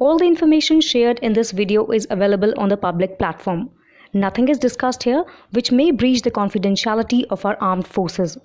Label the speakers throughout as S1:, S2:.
S1: All the information shared in this video is available on the public platform. Nothing is discussed here which may breach the confidentiality of our armed forces.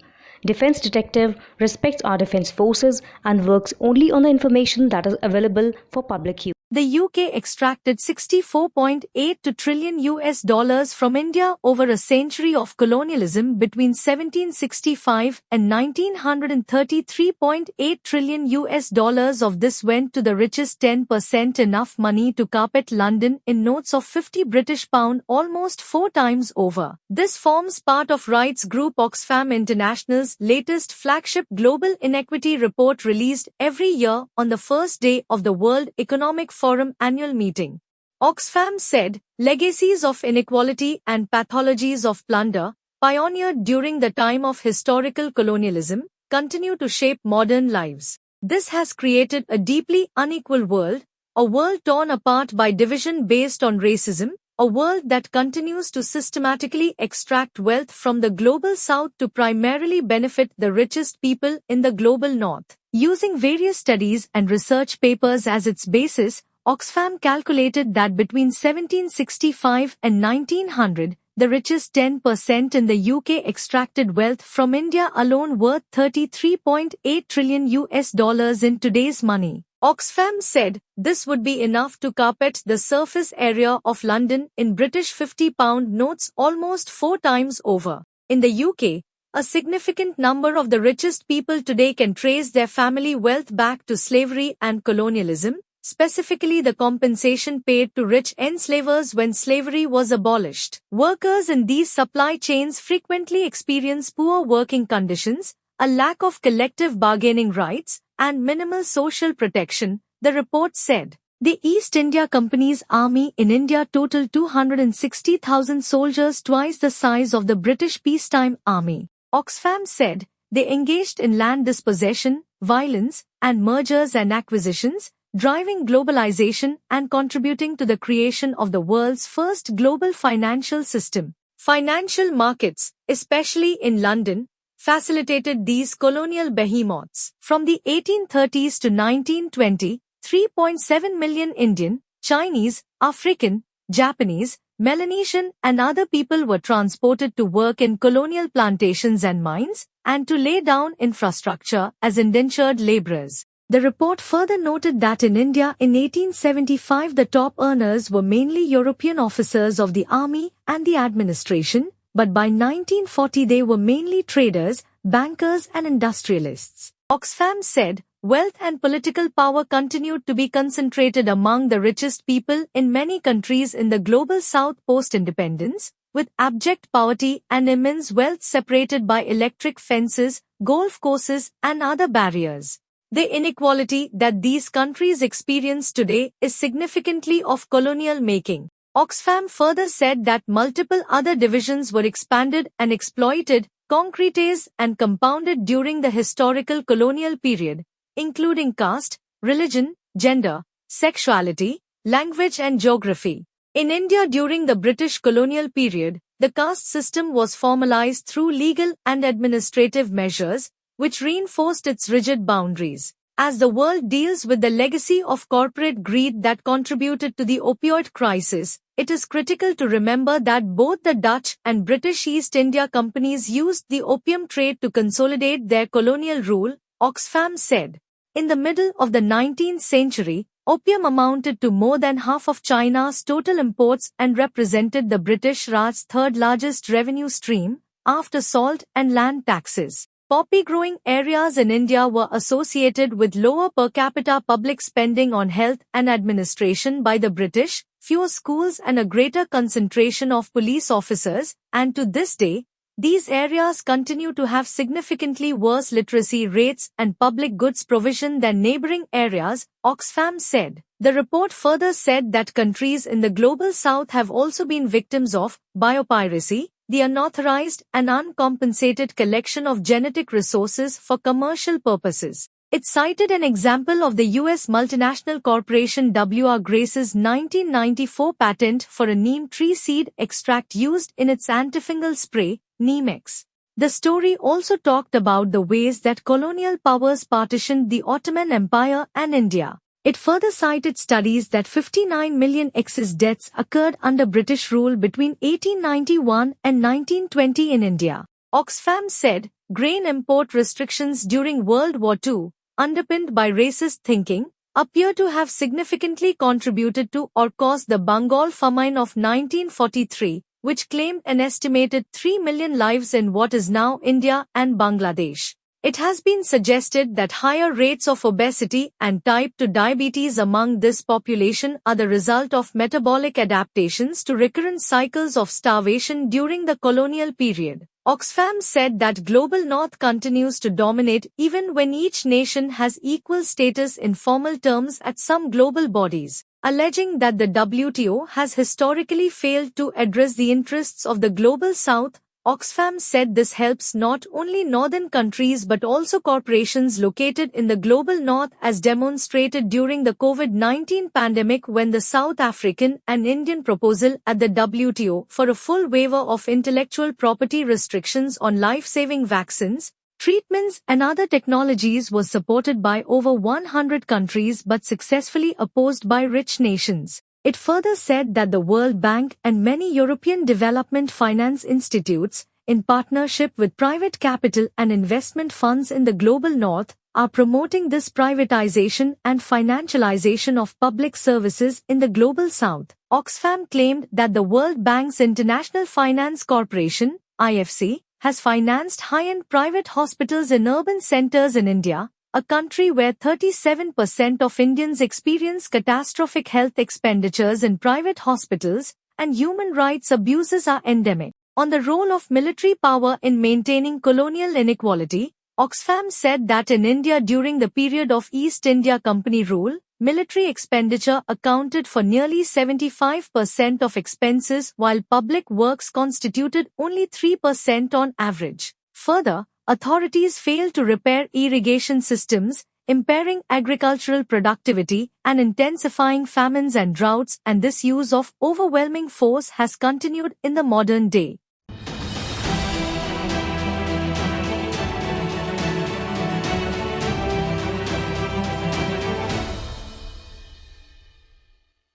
S1: Defense Detective respects our defense forces and works only on the information that is available for public use.
S2: The UK extracted 64.82 trillion US dollars from India over a century of colonialism between 1765 and 1933.8 trillion US dollars of this went to the richest 10%, enough money to carpet London in notes of 50 British pound, almost 4 times over. This forms part of rights group Oxfam International's latest flagship Global Inequity Report, released every year on the first day of the World Economic Forum annual meeting. Oxfam said, legacies of inequality and pathologies of plunder, pioneered during the time of historical colonialism, continue to shape modern lives. This has created a deeply unequal world, a world torn apart by division based on racism, a world that continues to systematically extract wealth from the global south to primarily benefit the richest people in the global north. Using various studies and research papers as its basis, Oxfam calculated that between 1765 and 1900, the richest 10% in the UK extracted wealth from India alone worth 33.8 trillion US dollars in today's money. Oxfam said this would be enough to carpet the surface area of London in British £50 notes almost 4 times over. In the UK, a significant number of the richest people today can trace their family wealth back to slavery and colonialism, specifically the compensation paid to rich enslavers when slavery was abolished. Workers in these supply chains frequently experience poor working conditions, a lack of collective bargaining rights, and minimal social protection, the report said. The East India Company's army in India totaled 260,000 soldiers, twice the size of the British peacetime army. Oxfam said they engaged in land dispossession, violence, and mergers and acquisitions, driving globalization and contributing to the creation of the world's first global financial system. Financial markets, especially in London, facilitated these colonial behemoths. From the 1830s to 1920, 3.7 million Indian, Chinese, African, Japanese, Melanesian and other people were transported to work in colonial plantations and mines, and to lay down infrastructure as indentured laborers. The report further noted that in India in 1875 the top earners were mainly European officers of the army and the administration, but by 1940 they were mainly traders, bankers and industrialists. Oxfam said, wealth and political power continued to be concentrated among the richest people in many countries in the global south post-independence, with abject poverty and immense wealth separated by electric fences, golf courses and other barriers. The inequality that these countries experience today is significantly of colonial making. Oxfam further said that multiple other divisions were expanded and exploited, concretized and compounded during the historical colonial period, including caste, religion, gender, sexuality, language and geography. In India during the British colonial period, the caste system was formalized through legal and administrative measures, which reinforced its rigid boundaries. As the world deals with the legacy of corporate greed that contributed to the opioid crisis, it is critical to remember that both the Dutch and British East India Companies used the opium trade to consolidate their colonial rule, Oxfam said. In the middle of the 19th century, opium amounted to more than half of China's total imports and represented the British Raj's third largest revenue stream, after salt and land taxes. Poppy-growing areas in India were associated with lower per capita public spending on health and administration by the British, fewer schools and a greater concentration of police officers, and to this day, these areas continue to have significantly worse literacy rates and public goods provision than neighboring areas, Oxfam said. The report further said that countries in the global south have also been victims of biopiracy, the unauthorized and uncompensated collection of genetic resources for commercial purposes. It cited an example of the U.S. multinational corporation W.R. Grace's 1994 patent for a neem tree seed extract used in its antifungal spray, Neem-X. The story also talked about the ways that colonial powers partitioned the Ottoman Empire and India. It further cited studies that 59 million excess deaths occurred under British rule between 1891 and 1920 in India. Oxfam said, grain import restrictions during World War II, underpinned by racist thinking, appear to have significantly contributed to or caused the Bengal famine of 1943, which claimed an estimated 3 million lives in what is now India and Bangladesh. It has been suggested that higher rates of obesity and type 2 diabetes among this population are the result of metabolic adaptations to recurrent cycles of starvation during the colonial period. Oxfam said that Global North continues to dominate even when each nation has equal status in formal terms at some global bodies, alleging that the WTO has historically failed to address the interests of the Global South. Oxfam said this helps not only northern countries but also corporations located in the global north, as demonstrated during the COVID-19 pandemic when the South African and Indian proposal at the WTO for a full waiver of intellectual property restrictions on life-saving vaccines, treatments and other technologies was supported by over 100 countries but successfully opposed by rich nations. It further said that the World Bank and many European development finance institutes, in partnership with private capital and investment funds in the global north, are promoting this privatization and financialization of public services in the global south. Oxfam claimed that the World Bank's International Finance Corporation, IFC, has financed high-end private hospitals in urban centers in India, a country where 37% of Indians experience catastrophic health expenditures in private hospitals, and human rights abuses are endemic. On the role of military power in maintaining colonial inequality, Oxfam said that in India during the period of East India Company rule, military expenditure accounted for nearly 75% of expenses while public works constituted only 3% on average. Further, authorities failed to repair irrigation systems, impairing agricultural productivity and intensifying famines and droughts, and this use of overwhelming force has continued in the modern day.